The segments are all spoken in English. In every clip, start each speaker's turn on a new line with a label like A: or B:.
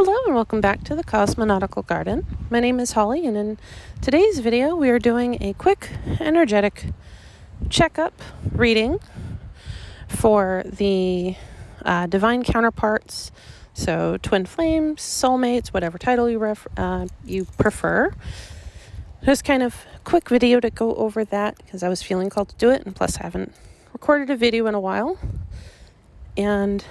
A: Hello and welcome back to the Cosmonautical Garden. My name is Holly, and in today's video we are doing a quick energetic checkup reading for the divine counterparts, so twin flames, soulmates, whatever title you prefer. Just kind of quick video to go over that because I was feeling called to do it, and plus I haven't recorded a video in a while. And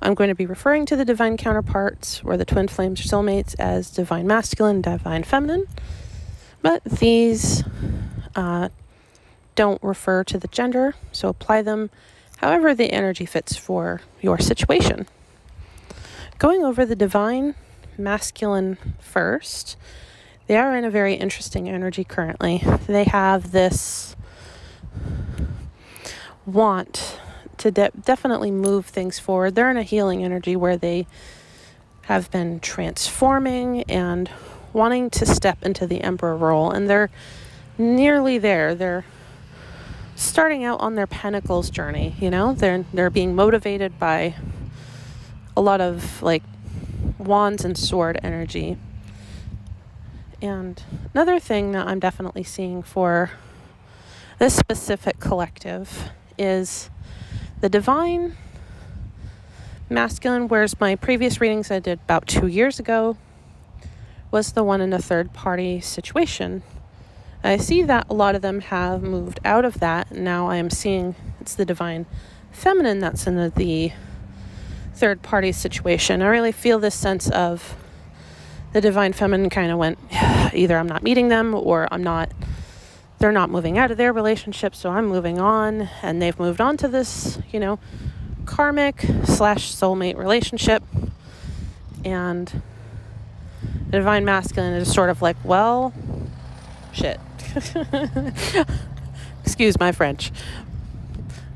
A: I'm going to be referring to the divine counterparts, or the twin flames or soulmates, as divine masculine and divine feminine. But these don't refer to the gender, so apply them however the energy fits for your situation. Going over the divine masculine first, they are in a very interesting energy currently. They have this want to definitely move things forward. They're in a healing energy where they have been transforming and wanting to step into the emperor role, and they're nearly there. They're starting out on their pentacles journey, they're being motivated by a lot of like wands and sword energy. And another thing that I'm definitely seeing for this specific collective is the divine masculine, whereas my previous readings I did about 2 years ago was the one in a third party situation. I see that a lot of them have moved out of that. Now I am seeing it's the divine feminine that's in the third party situation. I really feel this sense of the divine feminine kind of went, either I'm not meeting them or they're not moving out of their relationship, so I'm moving on, and they've moved on to this, karmic/soulmate relationship. And the divine masculine is sort of like, well, shit. Excuse my French.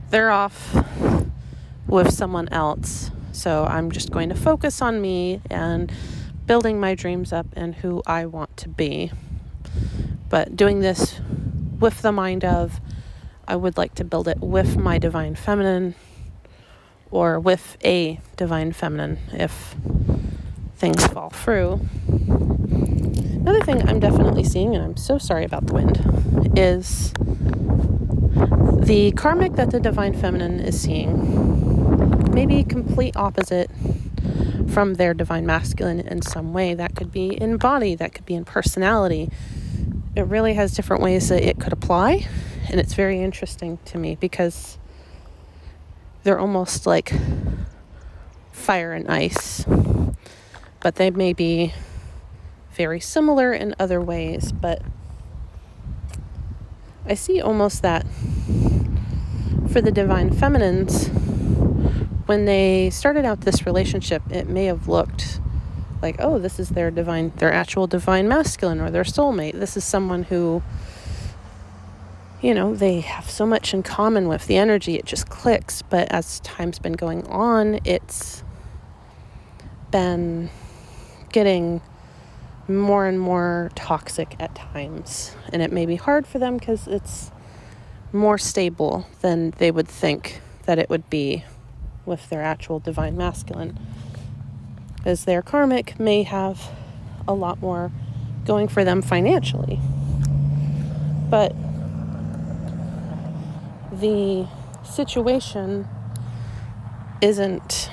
A: They're off with someone else, so I'm just going to focus on me and building my dreams up and who I want to be. But doing this with the mind of, I would like to build it with my divine feminine, or with a divine feminine if things fall through. Another thing I'm definitely seeing, and I'm so sorry about the wind, is the karmic that the divine feminine is seeing maybe complete opposite from their divine masculine in some way. That could be in body, that could be in personality. It really has different ways that it could apply, and it's very interesting to me because they're almost like fire and ice, but they may be very similar in other ways. But I see almost that for the divine feminines, when they started out this relationship, it may have looked like, oh, this is their actual divine masculine or their soulmate. This is someone who, they have so much in common with. The energy, it just clicks. But as time's been going on, it's been getting more and more toxic at times. And it may be hard for them because it's more stable than they would think that it would be with their actual divine masculine. Because their karmic may have a lot more going for them financially. But the situation isn't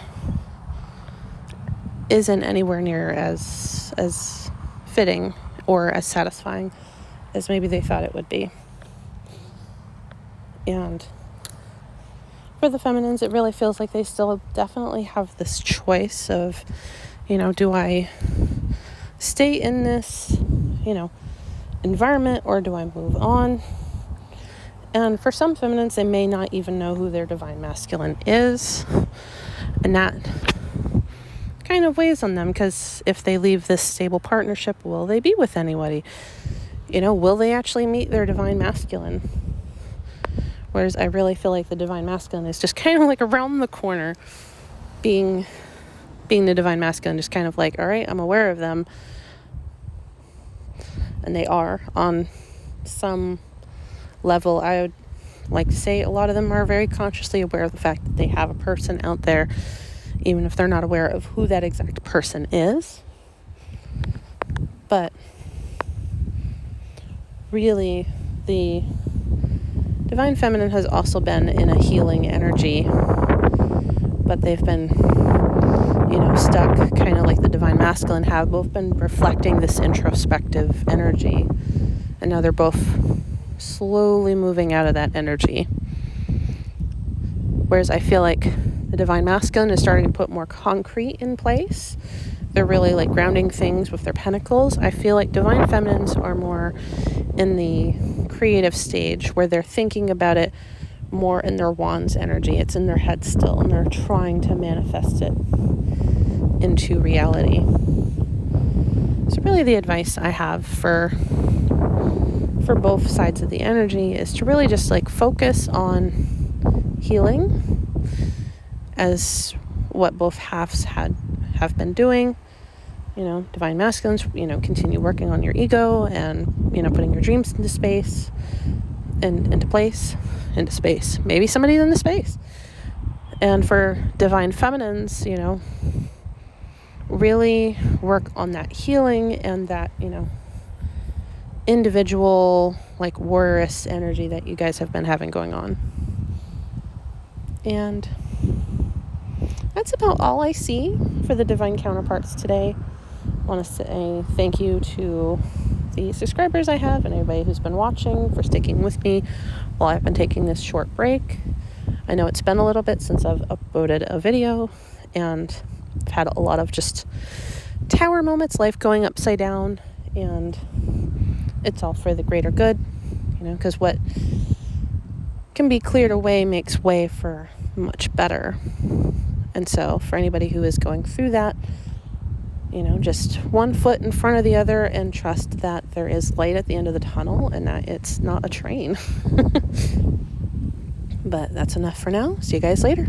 A: anywhere near as fitting or as satisfying as maybe they thought it would be. And for the feminines, it really feels like they still definitely have this choice of, do I stay in this, environment, or do I move on? And for some feminines, they may not even know who their divine masculine is. And that kind of weighs on them, because if they leave this stable partnership, will they be with anybody? Will they actually meet their divine masculine? Whereas I really feel like the divine masculine is just kind of like around the corner, being the divine masculine, just kind of like, all right, I'm aware of them. And they are on some level. I would like to say a lot of them are very consciously aware of the fact that they have a person out there, even if they're not aware of who that exact person is. But really, the Divine Feminine has also been in a healing energy, but they've been, stuck kind of like the Divine Masculine have, both been reflecting this introspective energy. And now they're both slowly moving out of that energy. Whereas I feel like the Divine Masculine is starting to put more concrete in place. They're really like grounding things with their pentacles. I feel like Divine Feminines are more in the creative stage where they're thinking about it more in their wands energy. It's in their head still, and they're trying to manifest it into reality. So really the advice I have for both sides of the energy is to really just like focus on healing as what both halves have been doing. Divine Masculines, continue working on your ego and, putting your dreams into space and into space. Maybe somebody's into space. And for Divine Feminines, really work on that healing and that, individual, like, warrioress energy that you guys have been having going on. And that's about all I see for the Divine Counterparts today. I want to say thank you to the subscribers I have and everybody who's been watching for sticking with me while I've been taking this short break. I know it's been a little bit since I've uploaded a video, and I've had a lot of just tower moments, life going upside down, and it's all for the greater good, because what can be cleared away makes way for much better. And so for anybody who is going through that, just one foot in front of the other and trust that there is light at the end of the tunnel and that it's not a train. But that's enough for now. See you guys later.